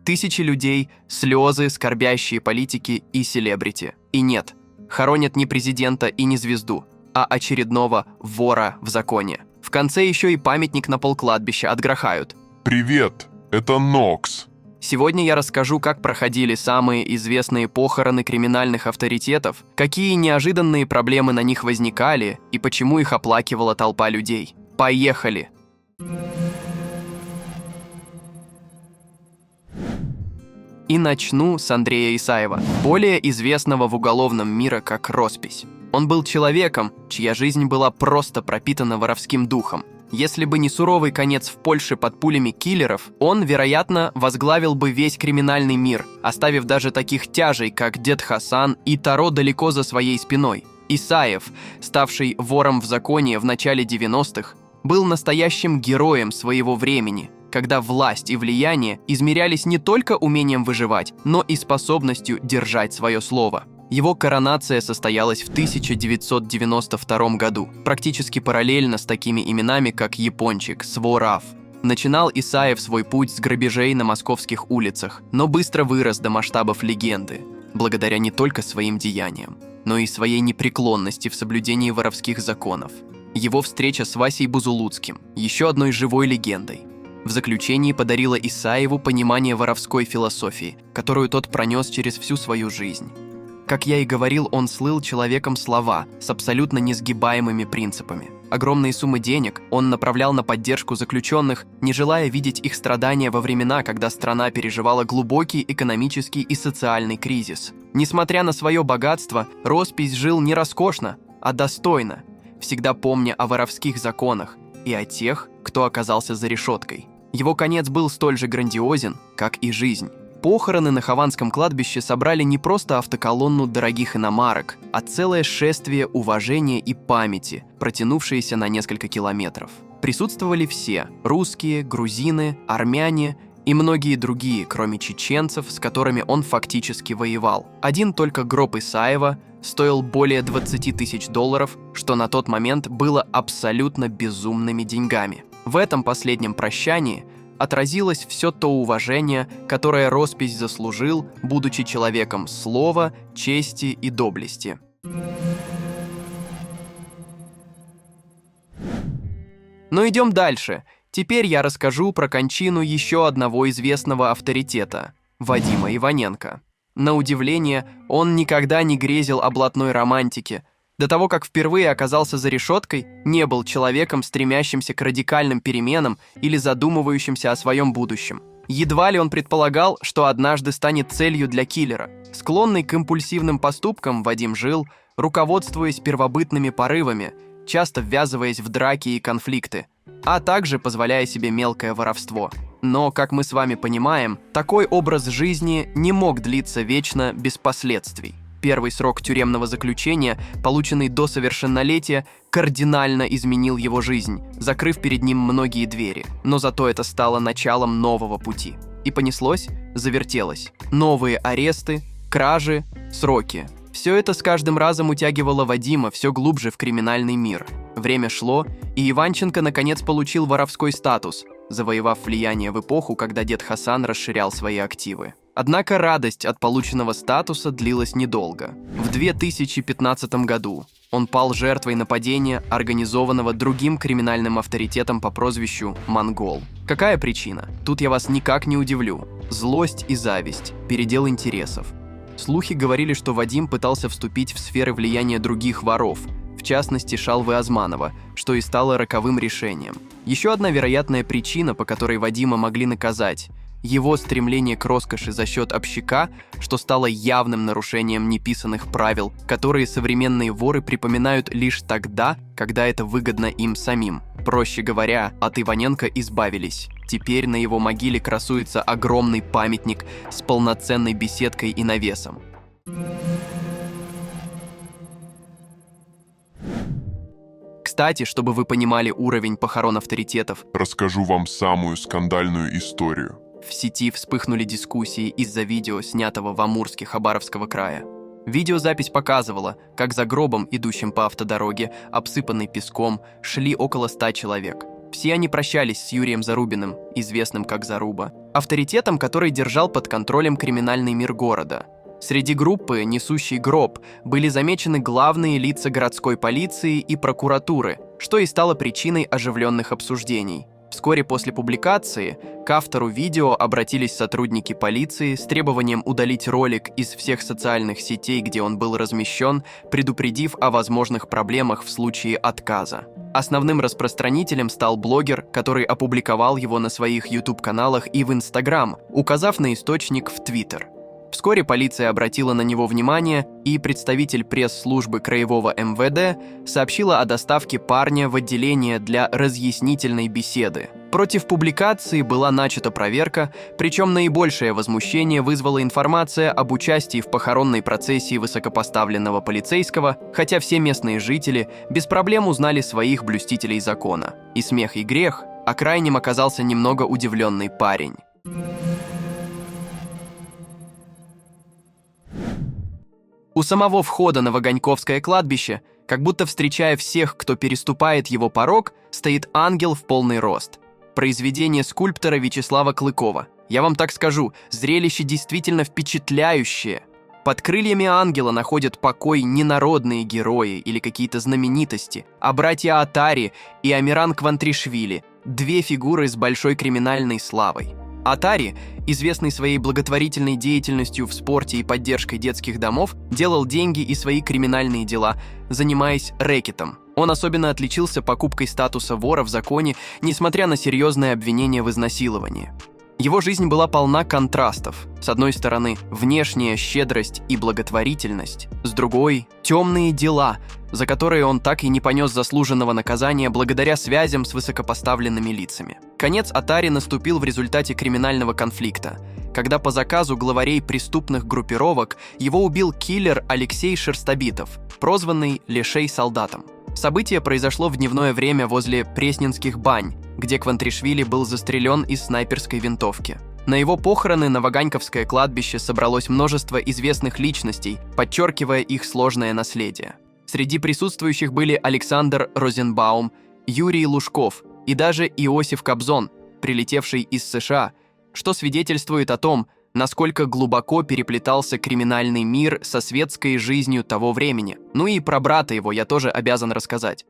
Тысячи людей, слезы, скорбящие политики и селебрити. И нет, хоронят не президента и не звезду, а очередного вора в законе. В конце еще и памятник на полкладбища отгрохают. Привет, это Нокс. Сегодня я расскажу, как проходили самые известные похороны криминальных авторитетов, какие неожиданные проблемы на них возникали и почему их оплакивала толпа людей. Поехали! И начну с Андрея Исаева, более известного в уголовном мире как Роспись. Он был человеком, чья жизнь была просто пропитана воровским духом. Если бы не суровый конец в Польше под пулями киллеров, он, вероятно, возглавил бы весь криминальный мир, оставив даже таких тяжей, как Дед Хасан и Таро далеко за своей спиной. Исаев, ставший вором в законе в начале 90-х, был настоящим героем своего времени, когда власть и влияние измерялись не только умением выживать, но и способностью держать свое слово. Его коронация состоялась в 1992 году, практически параллельно с такими именами, как Япончик, Сворав. Начинал Исаев свой путь с грабежей на московских улицах, но быстро вырос до масштабов легенды, благодаря не только своим деяниям, но и своей непреклонности в соблюдении воровских законов. Его встреча с Васей Бузулуцким, еще одной живой легендой, в заключении подарила Исаеву понимание воровской философии, которую тот пронес через всю свою жизнь. Как я и говорил, он слыл человеком слова с абсолютно несгибаемыми принципами. Огромные суммы денег он направлял на поддержку заключенных, не желая видеть их страдания во времена, когда страна переживала глубокий экономический и социальный кризис. Несмотря на свое богатство, Роспись жил не роскошно, а достойно, всегда помня о воровских законах и о тех, кто оказался за решеткой. Его конец был столь же грандиозен, как и жизнь. Похороны на Хованском кладбище собрали не просто автоколонну дорогих иномарок, а целое шествие уважения и памяти, протянувшееся на несколько километров. Присутствовали все – русские, грузины, армяне и многие другие, кроме чеченцев, с которыми он фактически воевал. Один только гроб Исаева стоил более $20 тысяч, что на тот момент было абсолютно безумными деньгами. В этом последнем прощании отразилось все то уважение, которое Роспись заслужил, будучи человеком слова, чести и доблести. Но идем дальше. Теперь я расскажу про кончину еще одного известного авторитета – Вадима Иваненко. На удивление, он никогда не грезил о блатной романтике. До того, как впервые оказался за решеткой, не был человеком, стремящимся к радикальным переменам или задумывающимся о своем будущем. Едва ли он предполагал, что однажды станет целью для киллера. Склонный к импульсивным поступкам, Вадим жил, руководствуясь первобытными порывами, часто ввязываясь в драки и конфликты, а также позволяя себе мелкое воровство. Но, как мы с вами понимаем, такой образ жизни не мог длиться вечно без последствий. Первый срок тюремного заключения, полученный до совершеннолетия, кардинально изменил его жизнь, закрыв перед ним многие двери. Но зато это стало началом нового пути. И понеслось, завертелось. Новые аресты, кражи, сроки. Все это с каждым разом утягивало Вадима все глубже в криминальный мир. Время шло, и Иванченко наконец получил воровской статус, завоевав влияние в эпоху, когда Дед Хасан расширял свои активы. Однако радость от полученного статуса длилась недолго. В 2015 году он пал жертвой нападения, организованного другим криминальным авторитетом по прозвищу «Монгол». Какая причина? Тут я вас никак не удивлю. Злость и зависть, передел интересов. Слухи говорили, что Вадим пытался вступить в сферы влияния других воров, в частности Шалвы Азманова, что и стало роковым решением. Еще одна вероятная причина, по которой Вадима могли наказать – его стремление к роскоши за счет общака, что стало явным нарушением неписанных правил, которые современные воры припоминают лишь тогда, когда это выгодно им самим. Проще говоря, от Иваненко избавились. Теперь на его могиле красуется огромный памятник с полноценной беседкой и навесом. Кстати, чтобы вы понимали уровень похорон авторитетов, Расскажу вам самую скандальную историю. в сети вспыхнули дискуссии из-за видео, снятого в Амурске Хабаровского края. Видеозапись показывала, как за гробом, идущим по автодороге, обсыпанной песком, шли около 100 человек. Все они прощались с Юрием Зарубиным, известным как Заруба, авторитетом, который держал под контролем криминальный мир города. Среди группы, несущей гроб, были замечены главные лица городской полиции и прокуратуры, что и стало причиной оживленных обсуждений. Вскоре после публикации к автору видео обратились сотрудники полиции с требованием удалить ролик из всех социальных сетей, где он был размещен, предупредив о возможных проблемах в случае отказа. Основным распространителем стал блогер, который опубликовал его на своих YouTube-каналах и в Instagram, указав на источник в Twitter. Вскоре полиция обратила на него внимание, и представитель пресс-службы Краевого МВД сообщила о доставке парня в отделение для разъяснительной беседы. Против публикации была начата проверка, причем наибольшее возмущение вызвала информация об участии в похоронной процессии высокопоставленного полицейского, хотя все местные жители без проблем узнали своих блюстителей закона. И смех, и грех, а крайним оказался немного удивленный парень. У самого входа на Ваганьковское кладбище, как будто встречая всех, кто переступает его порог, стоит ангел в полный рост. Произведение скульптора Вячеслава Клыкова. Я вам так скажу, зрелище действительно впечатляющее. Под крыльями ангела находят покой не народные герои или какие-то знаменитости, а братья Атари и Амиран Квантришвили, две фигуры с большой криминальной славой. Атари, известный своей благотворительной деятельностью в спорте и поддержкой детских домов, делал деньги и свои криминальные дела, занимаясь рэкетом. Он особенно отличился покупкой статуса вора в законе, несмотря на серьезные обвинения в изнасиловании. Его жизнь была полна контрастов. С одной стороны, внешняя щедрость и благотворительность, с другой – темные дела, за которые он так и не понес заслуженного наказания благодаря связям с высокопоставленными лицами. Конец Атари наступил в результате криминального конфликта, когда по заказу главарей преступных группировок его убил киллер Алексей Шерстобитов, прозванный Лешей Солдатом. Событие произошло в дневное время возле Пресненских бань, где Квантришвили был застрелен из снайперской винтовки. На его похороны на Ваганьковское кладбище собралось множество известных личностей, подчеркивая их сложное наследие. Среди присутствующих были Александр Розенбаум, Юрий Лужков и даже Иосиф Кобзон, прилетевший из США, что свидетельствует о том, насколько глубоко переплетался криминальный мир со светской жизнью того времени. Ну и про брата его я тоже обязан рассказать.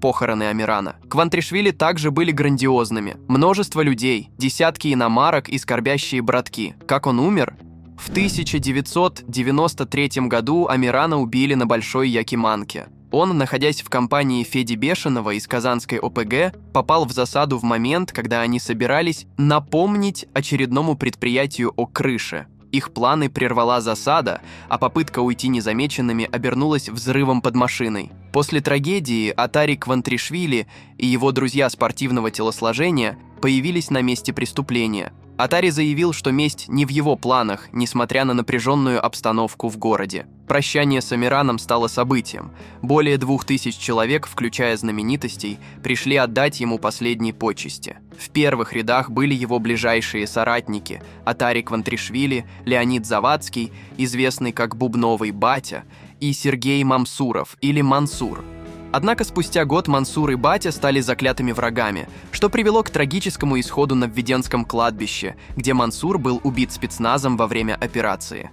Похороны Амирана Квантришвили также были грандиозными. Множество людей, десятки иномарок и скорбящие братки. Как он умер? В 1993 году Амирана убили на Большой Якиманке. Он, находясь в компании Феди Бешеного из Казанской ОПГ, попал в засаду в момент, когда они собирались напомнить очередному предприятию о крыше. Их планы прервала засада, а попытка уйти незамеченными обернулась взрывом под машиной. После трагедии Атари Квантришвили и его друзья спортивного телосложения появились на месте преступления. Атари заявил, что месть не в его планах, несмотря на напряженную обстановку в городе. Прощание с Амираном стало событием. Более 2000 человек, включая знаменитостей, пришли отдать ему последние почести. В первых рядах были его ближайшие соратники – Атари Квантришвили, Леонид Завадский, известный как Бубновый батя, и Сергей Мамсуров или Мансур. Однако спустя год Мансур и батя стали заклятыми врагами, что привело к трагическому исходу на Введенском кладбище, где Мансур был убит спецназом во время операции.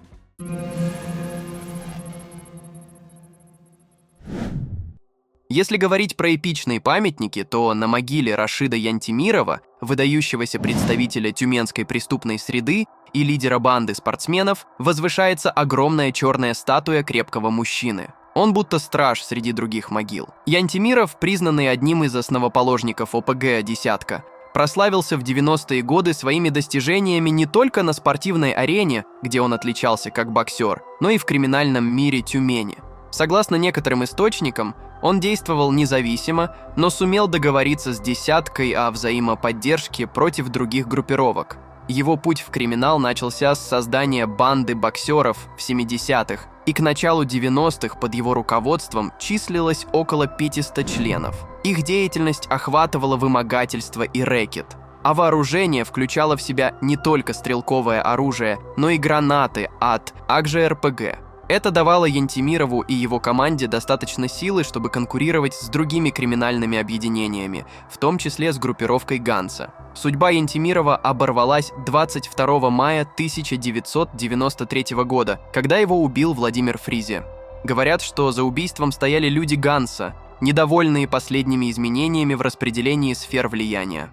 Если говорить про эпичные памятники, то на могиле Рашида Янтимирова, выдающегося представителя тюменской преступной среды и лидера банды спортсменов, возвышается огромная черная статуя крепкого мужчины. Он будто страж среди других могил. Янтимиров, признанный одним из основоположников ОПГ «Десятка», прославился в 90-е годы своими достижениями не только на спортивной арене, где он отличался как боксер, но и в криминальном мире Тюмени. Согласно некоторым источникам, он действовал независимо, но сумел договориться с «Десяткой» о взаимоподдержке против других группировок. Его путь в криминал начался с создания банды боксеров в 70-х, и к началу 90-х под его руководством числилось около 500 членов. Их деятельность охватывала вымогательство и рэкет, а вооружение включало в себя не только стрелковое оружие, но и гранаты от АКЖ РПГ. Это давало Янтимирову и его команде достаточно силы, чтобы конкурировать с другими криминальными объединениями, в том числе с группировкой Ганса. Судьба Янтимирова оборвалась 22 мая 1993 года, когда его убил Владимир Фризе. Говорят, что за убийством стояли люди Ганса, недовольные последними изменениями в распределении сфер влияния.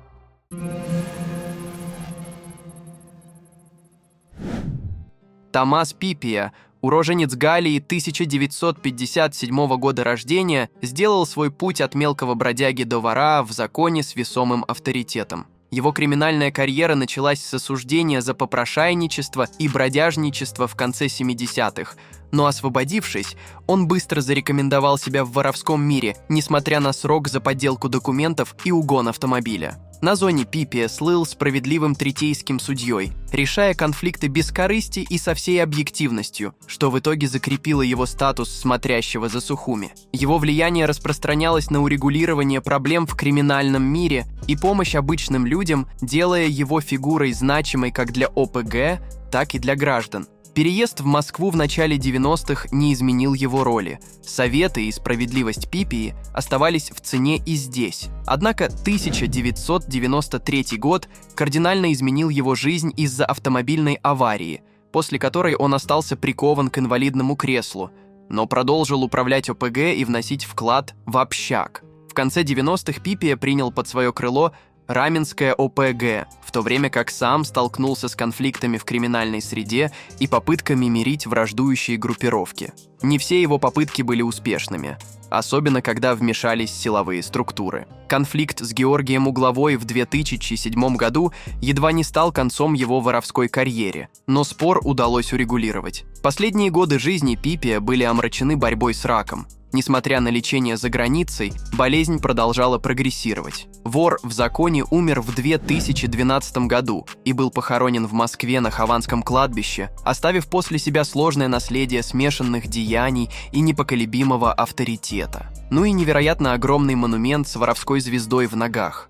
Томас Пипия, уроженец Галлии 1957 года рождения, сделал свой путь от мелкого бродяги до вора в законе с весомым авторитетом. Его криминальная карьера началась с осуждения за попрошайничество и бродяжничество в конце 70-х, но освободившись, он быстро зарекомендовал себя в воровском мире, несмотря на срок за подделку документов и угон автомобиля. На зоне Пипия слыл справедливым третейским судьей, решая конфликты без корысти и со всей объективностью, что в итоге закрепило его статус смотрящего за Сухуми. Его влияние распространялось на урегулирование проблем в криминальном мире и помощь обычным людям, делая его фигурой значимой как для ОПГ, так и для граждан. Переезд в Москву в начале 90-х не изменил его роли. Советы и справедливость Пипии оставались в цене и здесь. Однако 1993 год кардинально изменил его жизнь из-за автомобильной аварии, после которой он остался прикован к инвалидному креслу, но продолжил управлять ОПГ и вносить вклад в общак. В конце 90-х Пипия принял под свое крыло Раменское ОПГ, в то время как сам столкнулся с конфликтами в криминальной среде и попытками мирить враждующие группировки. Не все его попытки были успешными, особенно когда вмешались силовые структуры. Конфликт с Георгием Угловой в 2007 году едва не стал концом его воровской карьере, но спор удалось урегулировать. Последние годы жизни Пипия были омрачены борьбой с раком. Несмотря на лечение за границей, болезнь продолжала прогрессировать. Вор в законе умер в 2012 году и был похоронен в Москве на Хованском кладбище, оставив после себя сложное наследие смешанных деяний и непоколебимого авторитета. Ну и невероятно огромный монумент с воровской звездой в ногах.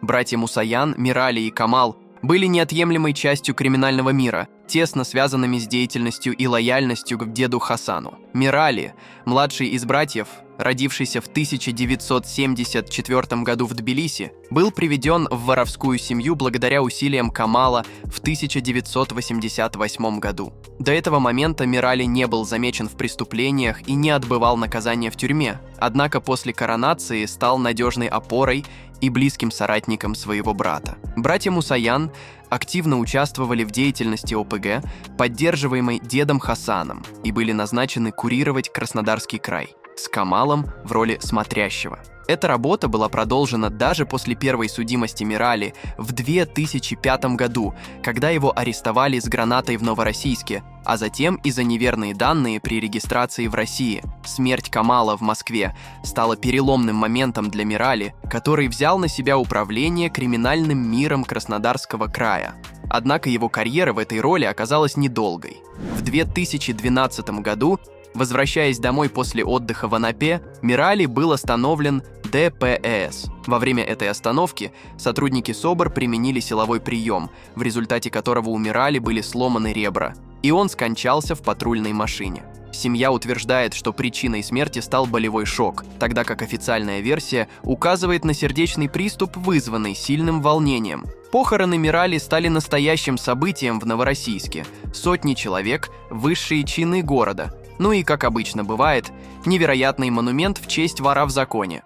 Братья Мусаян, Мирали и Камал были неотъемлемой частью криминального мира, тесно связанными с деятельностью и лояльностью к деду Хасану. Мирали, младший из братьев, родившийся в 1974 году в Тбилиси, был приведен в воровскую семью благодаря усилиям Камала в 1988 году. До этого момента Мирали не был замечен в преступлениях и не отбывал наказание в тюрьме, однако после коронации стал надежной опорой и близким соратником своего брата. Братья Мусаян активно участвовали в деятельности ОПГ, поддерживаемой дедом Хасаном, и были назначены курировать Краснодарский край, с Камалом в роли смотрящего. Эта работа была продолжена даже после первой судимости Мирали в 2005 году, когда его арестовали с гранатой в Новороссийске, а затем и за неверные данные при регистрации в России. Смерть Камала в Москве стала переломным моментом для Мирали, который взял на себя управление криминальным миром Краснодарского края. Однако его карьера в этой роли оказалась недолгой. В 2012 году, возвращаясь домой после отдыха в Анапе, Мирали был остановлен ДПС. Во время этой остановки сотрудники СОБР применили силовой прием, в результате которого у Мирали были сломаны ребра, и он скончался в патрульной машине. Семья утверждает, что причиной смерти стал болевой шок, тогда как официальная версия указывает на сердечный приступ, вызванный сильным волнением. Похороны Мирали стали настоящим событием в Новороссийске. Сотни человек, высшие чины города. Ну и, как обычно бывает, невероятный монумент в честь вора в законе.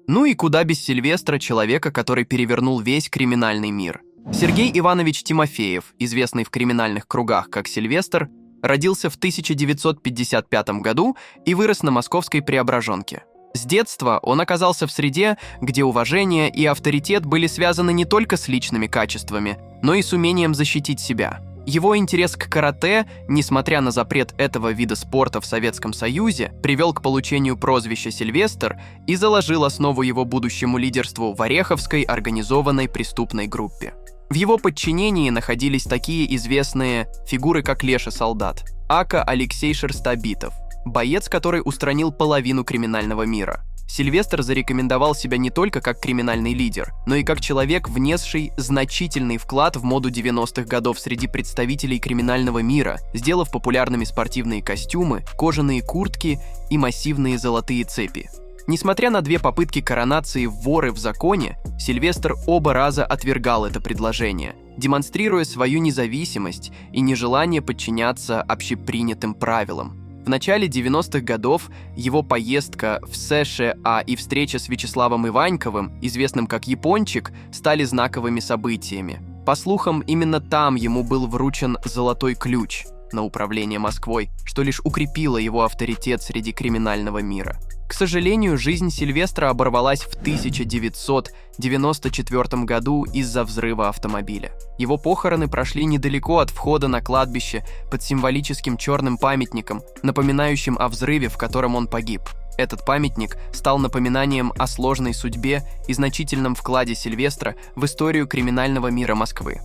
Ну и куда без Сильвестра, человека, который перевернул весь криминальный мир. Сергей Иванович Тимофеев, известный в криминальных кругах как Сильвестр, родился в 1955 году и вырос на московской Преображенке. С детства он оказался в среде, где уважение и авторитет были связаны не только с личными качествами, но и с умением защитить себя. Его интерес к карате, несмотря на запрет этого вида спорта в Советском Союзе, привел к получению прозвища «Сильвестр» и заложил основу его будущему лидерству в Ореховской организованной преступной группе. В его подчинении находились такие известные фигуры, как Леша Солдат, ака Алексей Шерстобитов, боец, который устранил половину криминального мира, Сильвестр зарекомендовал себя не только как криминальный лидер, но и как человек, внесший значительный вклад в моду 90-х годов среди представителей криминального мира, сделав популярными спортивные костюмы, кожаные куртки и массивные золотые цепи. Несмотря на 2 попытки коронации воры в законе, Сильвестр оба раза отвергал это предложение, демонстрируя свою независимость и нежелание подчиняться общепринятым правилам. В начале 90-х годов его поездка в США и встреча с Вячеславом Иваньковым, известным как Япончик, стали знаковыми событиями. По слухам, именно там ему был вручен золотой ключ на управление Москвой, что лишь укрепило его авторитет среди криминального мира. К сожалению, жизнь Сильвестра оборвалась в 1994 году из-за взрыва автомобиля. Его похороны прошли недалеко от входа на кладбище под символическим черным памятником, напоминающим о взрыве, в котором он погиб. Этот памятник стал напоминанием о сложной судьбе и значительном вкладе Сильвестра в историю криминального мира Москвы.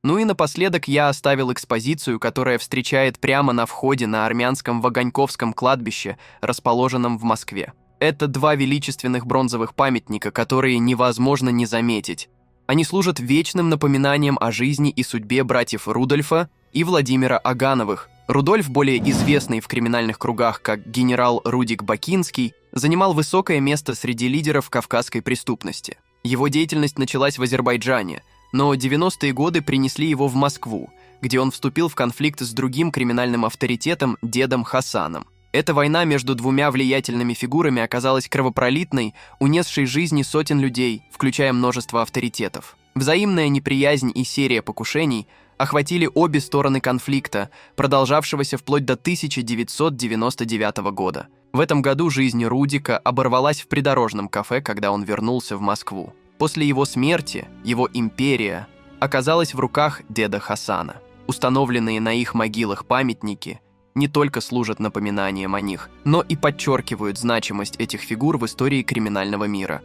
Ну и напоследок я оставил экспозицию, которая встречает прямо на входе на армянском Ваганьковском кладбище, расположенном в Москве. Это 2 величественных бронзовых памятника, которые невозможно не заметить. Они служат вечным напоминанием о жизни и судьбе братьев Рудольфа и Владимира Агановых. Рудольф, более известный в криминальных кругах как генерал Рудик Бакинский, занимал высокое место среди лидеров кавказской преступности. Его деятельность началась в Азербайджане, но 90-е годы принесли его в Москву, где он вступил в конфликт с другим криминальным авторитетом, дедом Хасаном. Эта война между 2 влиятельными фигурами оказалась кровопролитной, унесшей жизни сотен людей, включая множество авторитетов. Взаимная неприязнь и серия покушений охватили обе стороны конфликта, продолжавшегося вплоть до 1999 года. В этом году жизнь Рудика оборвалась в придорожном кафе, когда он вернулся в Москву. После его смерти его империя оказалась в руках деда Хасана. Установленные на их могилах памятники не только служат напоминанием о них, но и подчеркивают значимость этих фигур в истории криминального мира.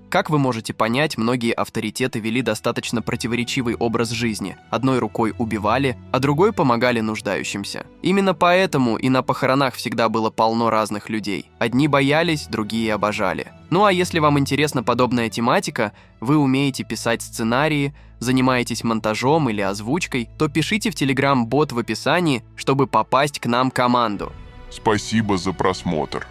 Как вы можете понять, многие авторитеты вели достаточно противоречивый образ жизни. Одной рукой убивали, а другой помогали нуждающимся. Именно поэтому и на похоронах всегда было полно разных людей. Одни боялись, другие обожали. Ну а если вам интересна подобная тематика, вы умеете писать сценарии, занимаетесь монтажом или озвучкой, то пишите в Telegram-бот в описании, чтобы попасть к нам в команду. Спасибо за просмотр.